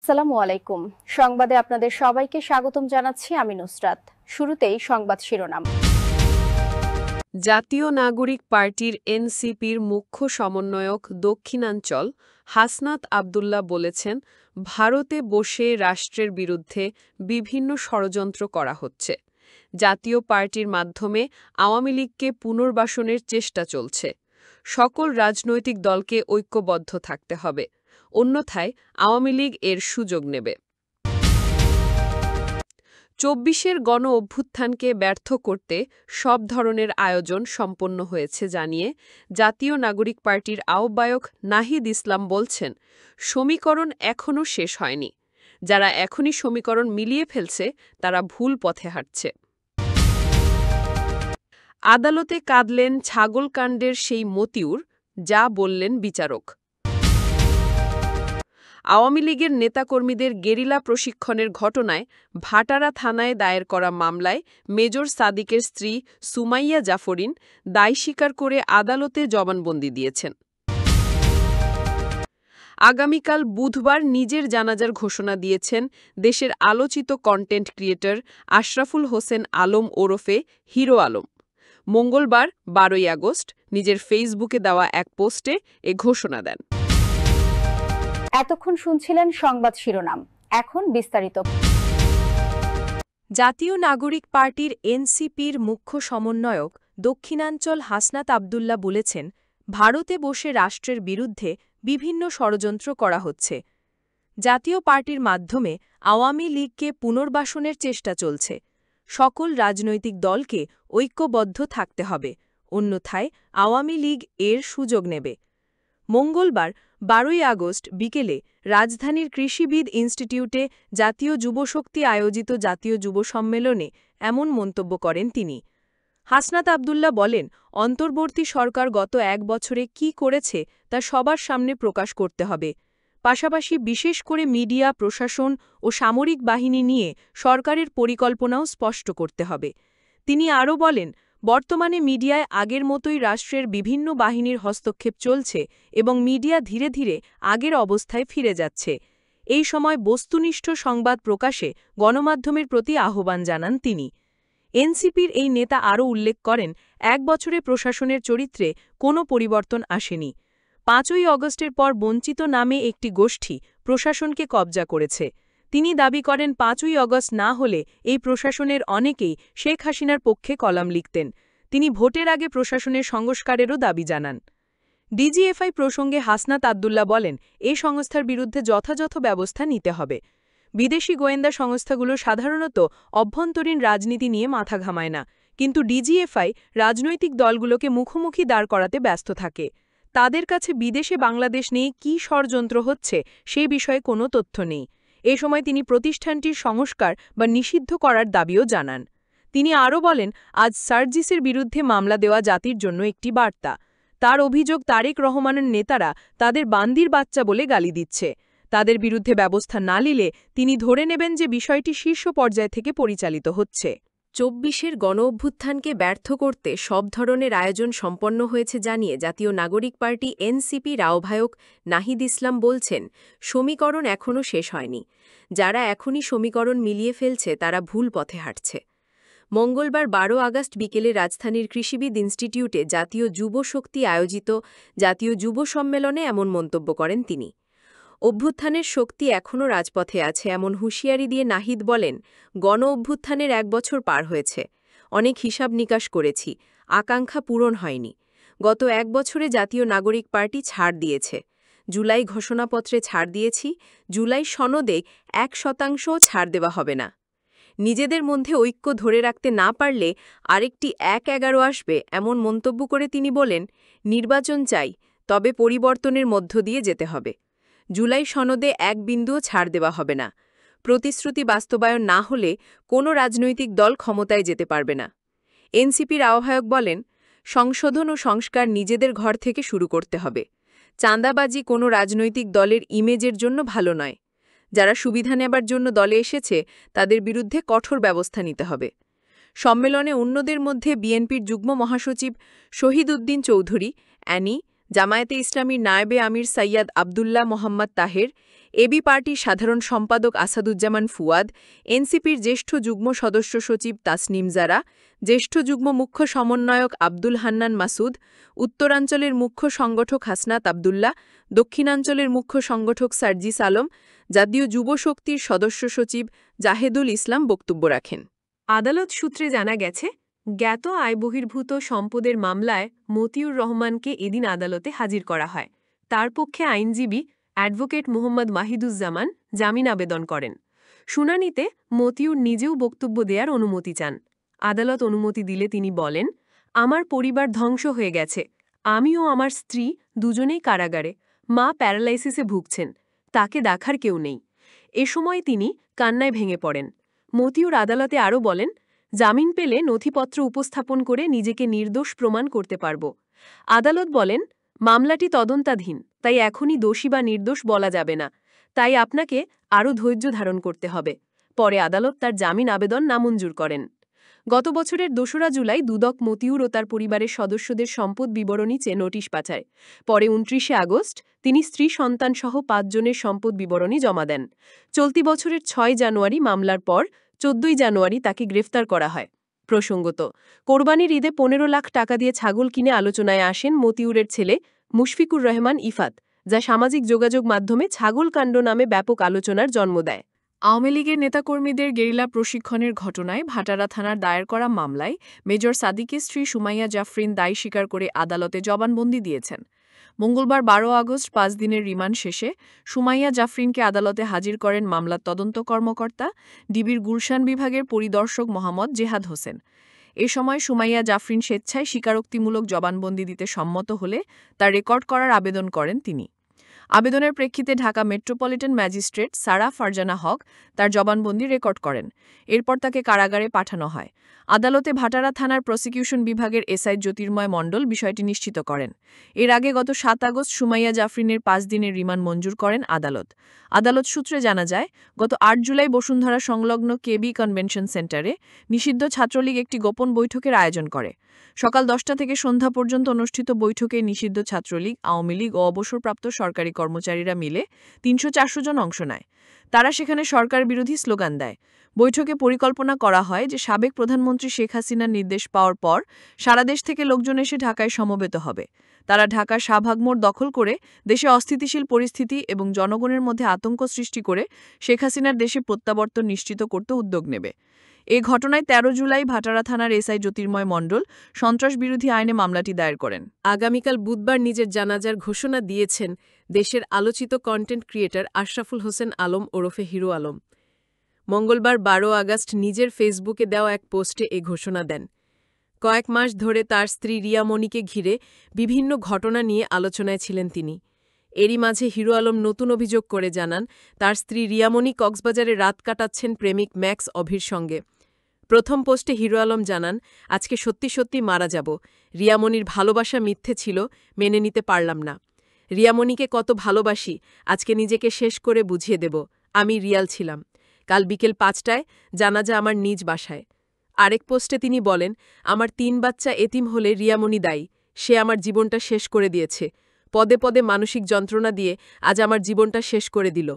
আসসালামু আলাইকুম। সংবাদে আপনাদের সবাইকে স্বাগতম জানাচ্ছি আমি নুসরাত। শুরুতেই সংবাদ শিরোনাম। জাতীয় নাগরিক পার্টির এনসিপির মুখ্য সমন্বয়ক দক্ষিণাঞ্চল হাসনাত আব্দুল্লাহ বলেছেন, ভারতে বসে রাষ্ট্রের বিরুদ্ধে বিভিন্ন ষড়যন্ত্র করা হচ্ছে। জাতীয় পার্টির মাধ্যমে আওয়ামী লীগকে পুনর্বাসনের চেষ্টা চলছে। সকল রাজনৈতিক দলকে ঐক্যবদ্ধ থাকতে হবে, অন্যথায় আওয়ামী লীগ এর সুযোগ নেবে। ২৪-এর গণ অভ্যুত্থানকে ব্যর্থ করতে সব ধরনের আয়োজন সম্পন্ন হয়েছে জানিয়ে জাতীয় নাগরিক পার্টির আহ্বায়ক নাহিদ ইসলাম বলছেন, সমীকরণ এখনও শেষ হয়নি। যারা এখনই সমীকরণ মিলিয়ে ফেলছে তারা ভুল পথে হাঁটছে। আদালতে কাঁদলেন ছাগলকাণ্ডের সেই মতিউর, যা বললেন বিচারক। আওয়ামী লীগের নেতাকর্মীদের গেরিলা প্রশিক্ষণের ঘটনায় ভাটারা থানায় দায়ের করা মামলায় মেজর সাদিকের স্ত্রী সুমাইয়া জাফরিন দায় স্বীকার করে আদালতে জবানবন্দি দিয়েছেন। আগামীকাল বুধবার নিজের জানাজার ঘোষণা দিয়েছেন দেশের আলোচিত কন্টেন্ট ক্রিয়েটর আশরাফুল হোসেন আলম ওরফে হিরো আলম। মঙ্গলবার ১২ই আগস্ট নিজের ফেসবুকে দেওয়া এক পোস্টে এ ঘোষণা দেন। এতক্ষণ শুনছিলেন সংবাদ শিরোনাম, এখন বিস্তারিত। জাতীয় নাগরিক পার্টির এনসিপির মুখ্য সমন্বয়ক দক্ষিণাঞ্চল হাসনাত আব্দুল্লাহ বলেছেন, ভারতে বসে রাষ্ট্রের বিরুদ্ধে বিভিন্ন ষড়যন্ত্র করা হচ্ছে। জাতীয় পার্টির মাধ্যমে আওয়ামী লীগকে পুনর্বাসনের চেষ্টা চলছে। সকল রাজনৈতিক দলকে ঐক্যবদ্ধ থাকতে হবে, অন্যথায় আওয়ামী লীগ এর সুযোগ নেবে। মঙ্গলবার ১২ই আগস্ট বিকেলে রাজধানীর কৃষিবিদ ইনস্টিটিউটে জাতীয় যুবশক্তি আয়োজিত জাতীয় যুব সম্মেলনে এমন মন্তব্য করেন তিনি। হাসনাত আব্দুল্লাহ বলেন, অন্তর্বর্তী সরকার গত এক বছরে কি করেছে তা সবার সামনে প্রকাশ করতে হবে। পাশাপাশি বিশেষ করে মিডিয়া, প্রশাসন ও সামরিক বাহিনী নিয়ে সরকারের পরিকল্পনাও স্পষ্ট করতে হবে। তিনি আরও বলেন, বর্তমানে মিডিয়ায় আগের মতোই রাষ্ট্রের বিভিন্ন বাহিনীর হস্তক্ষেপ চলছে এবং মিডিয়া ধীরে ধীরে আগের অবস্থায় ফিরে যাচ্ছে। এই সময় বস্তুনিষ্ঠ সংবাদ প্রকাশে গণমাধ্যমের প্রতি আহ্বান জানান তিনি। এনসিপির এই নেতা আরও উল্লেখ করেন, এক বছরে প্রশাসনের চরিত্রে কোনো পরিবর্তন আসেনি। ৫ই আগস্টের পর বঞ্চিত নামে একটি গোষ্ঠী প্রশাসনকে কবজা করেছে। তিনি দাবি করেন, ৫ই আগস্ট না হলে এই প্রশাসনের অনেকেই শেখ হাসিনার পক্ষে কলাম লিখতেন। তিনি ভোটের আগে প্রশাসনের সংস্কারেরও দাবি জানান। ডিজিএফআই প্রসঙ্গে হাসনাত আব্দুল্লাহ বলেন, এই সংস্থার বিরুদ্ধে যথাযথ ব্যবস্থা নিতে হবে। বিদেশি গোয়েন্দা সংস্থাগুলো সাধারণত অভ্যন্তরীণ রাজনীতি নিয়ে মাথা ঘামায় না, কিন্তু ডিজিএফআই রাজনৈতিক দলগুলোকে মুখোমুখি দাঁড় করাতে ব্যস্ত থাকে। তাদের কাছে বিদেশে বাংলাদেশ নিয়ে কী ষড়যন্ত্র হচ্ছে সে বিষয়ে কোনো তথ্য নেই। এ সময় তিনি প্রতিষ্ঠানটির সংস্কার বা নিষিদ্ধ করার দাবিও জানান। তিনি আরও বলেন, আজ সার্জিসের বিরুদ্ধে মামলা দেওয়া জাতির জন্য একটি বার্তা। তার অভিযোগ, তারেক রহমানের নেতারা তাদের বান্দির বাচ্চা বলে গালি দিচ্ছে। তাদের বিরুদ্ধে ব্যবস্থা না নিলে তিনি ধরে নেবেন যে বিষয়টি শীর্ষ পর্যায় থেকে পরিচালিত হচ্ছে। ২৪-এর গণ অভ্যুত্থানকে ব্যর্থ করতে সব ধরনের আয়োজন সম্পন্ন হয়েছে জানিয়ে জাতীয় নাগরিক পার্টি এনসিপির আহ্বায়ক নাহিদ ইসলাম বলছেন, সমীকরণ এখনও শেষ হয়নি। যারা এখনই সমীকরণ মিলিয়ে ফেলছে তারা ভুল পথে হাঁটছে। মঙ্গলবার ১২ আগস্ট বিকেলে রাজধানীর কৃষিবিদ ইনস্টিটিউটে জাতীয় যুব শক্তি আয়োজিত জাতীয় যুব সম্মেলনে এমন মন্তব্য করেন তিনি। অভ্যুত্থানের শক্তি এখনও রাজপথে আছে এমন হুঁশিয়ারি দিয়ে নাহিদ বলেন, গণ অভ্যুত্থানের ১ বছর পার হয়েছে। অনেক হিসাব নিকাশ করেছি, আকাঙ্ক্ষা পূরণ হয়নি। গত ১ বছরে জাতীয় নাগরিক পার্টি ছাড় দিয়েছে। জুলাই ঘোষণাপত্রে ছাড় দিয়েছি, জুলাই সনদে ১% ছাড় দেওয়া হবে না। নিজেদের মধ্যে ঐক্য ধরে রাখতে না পারলে আরেকটি ১/১১ আসবে এমন মন্তব্য করে তিনি বলেন, নির্বাচন চাই, তবে পরিবর্তনের মধ্য দিয়ে যেতে হবে। জুলাই সনদে এক বিন্দুও ছাড় দেওয়া হবে না। প্রতিশ্রুতি বাস্তবায়ন না হলে কোনো রাজনৈতিক দল ক্ষমতায় যেতে পারবে না। এনসিপির আহ্বায়ক বলেন, সংশোধন ও সংস্কার নিজেদের ঘর থেকে শুরু করতে হবে। চাঁদাবাজি কোনো রাজনৈতিক দলের ইমেজের জন্য ভালো নয়। যারা সুবিধা নেবার জন্য দলে এসেছে তাদের বিরুদ্ধে কঠোর ব্যবস্থা নিতে হবে। সম্মেলনে অন্যদের মধ্যে বিএনপির যুগ্ম মহাসচিব শহীদ উদ্দিন চৌধুরী, অ্যানি, জামায়াতে ইসলামীর নায়েবে আমির সৈয়দ আবদুল্লাহ মোহাম্মদ তাহের, এবি পার্টির সাধারণ সম্পাদক আসাদুজ্জামান ফুয়াদ, এনসিপির জ্যেষ্ঠ যুগ্ম সদস্য সচিব তাসনিম জারা, জ্যেষ্ঠ যুগ্ম মুখ্য সমন্বয়ক আব্দুল হান্নান মাসুদ, উত্তরাঞ্চলের মুখ্য সংগঠক হাসনাত আবদুল্লাহ, দক্ষিণাঞ্চলের মুখ্য সংগঠক সার্জিস আলম, জাতীয় যুব শক্তির সদস্য সচিব জাহেদুল ইসলাম বক্তব্য রাখেন। আদালত সূত্রে জানা গেছে, জ্ঞাত আয়বহির্ভূত সম্পদের মামলায় মতিউর রহমানকে এদিন আদালতে হাজির করা হয়। তার পক্ষে আইনজীবী অ্যাডভোকেট মোহাম্মদ মাহিদুজ্জামান জামিন আবেদন করেন। শুনানিতে মতিউর নিজেও বক্তব্য দেওয়ার অনুমতি চান। আদালত অনুমতি দিলে তিনি বলেন, আমার পরিবার ধ্বংস হয়ে গেছে, আমি ও আমার স্ত্রী দুজনেই কারাগারে, মা প্যারালাইসিসে ভুগছেন, তাকে দেখার কেউ নেই। এ সময় তিনি কান্নায় ভেঙে পড়েন। মতিউর আদালতে আরও বলেন, জামিন পেলে নথিপত্র উপস্থাপন করে নিজেকে নির্দোষ প্রমাণ করতে পারব। আদালত বলেন, মামলাটি তদন্তাধীন, তাই এখনই দোষী বা নির্দোষ বলা যাবে না, তাই আপনাকে আরও ধৈর্য ধারণ করতে হবে। পরে আদালত তার জামিন আবেদন নামঞ্জুর করেন। গত বছরের ২রা জুলাই দুদক মতিউর ও তার পরিবারের সদস্যদের সম্পদ বিবরণী চেয়ে নোটিশ পাঠায়। পরে ২৯শে আগস্ট তিনি স্ত্রী সন্তানসহ ৫ জনের সম্পদ বিবরণী জমা দেন। চলতি বছরের ৬ জানুয়ারি মামলার পর ১৪ই জানুয়ারি তাকে গ্রেফতার করা হয়। প্রসঙ্গত, কোরবানির ঈদে ১৫ লাখ টাকা দিয়ে ছাগল কিনে আলোচনায় আসেন মতিউরের ছেলে মুশফিকুর রহমান ইফাত, যা সামাজিক যোগাযোগ মাধ্যমে ছাগলকাণ্ড নামে ব্যাপক আলোচনার জন্ম দেয়। আওয়ামী লীগের নেতাকর্মীদের গেরিলা প্রশিক্ষণের ঘটনায় ভাটারা থানার দায়ের করা মামলায় মেজর সাদিকের স্ত্রী সুমাইয়া জাফরিন দায় স্বীকার করে আদালতে জবানবন্দি দিয়েছেন। মঙ্গলবার ১২ আগস্ট ৫ দিনের রিমান্ড শেষে সুমাইয়া জাফরিনকে আদালতে হাজির করেন মামলার তদন্ত কর্মকর্তা, ডিবির গুলশান বিভাগের পরিদর্শক মোহাম্মদ জেহাদ হোসেন। এ সময় সুমাইয়া জাফরিন স্বেচ্ছায় স্বীকারোক্তিমূলক জবানবন্দি দিতে সম্মত হলে তা রেকর্ড করার আবেদন করেন তিনি। আবেদনের প্রেক্ষিতে ঢাকা মেট্রোপলিটন ম্যাজিস্ট্রেট সারা ফারজানা হক তার জবানবন্দি রেকর্ড করেন। এরপর তাকে কারাগারে পাঠানো হয়। আদালতে ভাটারা থানার প্রসিকিউশন বিভাগের এসআই জ্যোতির্ময় মণ্ডল বিষয়টি নিশ্চিত করেন। এর আগে গত ৭ আগস্ট সুমাইয়া জাফরিনের ৫ দিনের রিমান্ড মঞ্জুর করেন আদালত। আদালত সূত্রে জানা যায়, গত ৮ জুলাই বসুন্ধরা সংলগ্ন কেবি কনভেনশন সেন্টারে নিষিদ্ধ ছাত্রলীগ একটি গোপন বৈঠকের আয়োজন করে। সকাল ১০টা থেকে সন্ধ্যা পর্যন্ত অনুষ্ঠিত বৈঠকে নিষিদ্ধ ছাত্রলীগ, আওয়ামী লীগ ও অবসরপ্রাপ্ত সরকারি কর্মচারীরা মিলে ৩০০-৪০০ জন অংশ নেয়। তারা সেখানে সরকার বিরোধী স্লোগান দেয়। বৈঠকে পরিকল্পনা করা হয় যে সাবেক প্রধানমন্ত্রী শেখ হাসিনার নির্দেশ পাওয়ার পর সারা দেশ থেকে লোকজন এসে ঢাকায় সমবেত হবে। তারা ঢাকার শাহবাগ মোড় দখল করে দেশে অস্থিতিশীল পরিস্থিতি এবং জনগণের মধ্যে আতঙ্ক সৃষ্টি করে শেখ হাসিনার দেশে প্রত্যাবর্তন নিশ্চিত করতে উদ্যোগ নেবে। এ ঘটনায় ১৩ জুলাই ভাটারা থানার এসআই জ্যোতির্ময় মণ্ডল সন্ত্রাস বিরোধী আইনে মামলাটি দায়ের করেন। আগামীকাল বুধবার নিজের জানাজার ঘোষণা দিয়েছেন দেশের আলোচিত কন্টেন্ট ক্রিয়েটর আশরাফুল হোসেন আলম ওরফে হিরো আলম। মঙ্গলবার ১২ আগস্ট নিজের ফেসবুকে দেওয়া এক পোস্টে এ ঘোষণা দেন। কয়েক মাস ধরে তার স্ত্রী রিয়া মনিকে ঘিরে বিভিন্ন ঘটনা নিয়ে আলোচনায় ছিলেন তিনি। এরই মাঝে হিরো আলম নতুন অভিযোগ করে জানান, তার স্ত্রী রিয়ামণি কক্সবাজারে রাত কাটাচ্ছেন প্রেমিক ম্যাক্স অভির সঙ্গে। প্রথম পোস্টে হিরো আলম জানান, আজকে সত্যি সত্যি মারা যাব। রিয়ামণির ভালোবাসা মিথ্যে ছিল, মেনে নিতে পারলাম না। রিয়ামণিকে কত ভালোবাসি, আজকে নিজেকে শেষ করে বুঝিয়ে দেব, আমি রিয়াল ছিলাম। কাল বিকেল ৫টায় জানাজা আমার নিজ বাসায়। আরেক পোস্টে তিনি বলেন, আমার ৩ বাচ্চা এতিম হলে রিয়ামণি দায়ী, সে আমার জীবনটা শেষ করে দিয়েছে। পদে পদে মানসিক যন্ত্রণা দিয়ে আজ আমার জীবনটা শেষ করে দিল।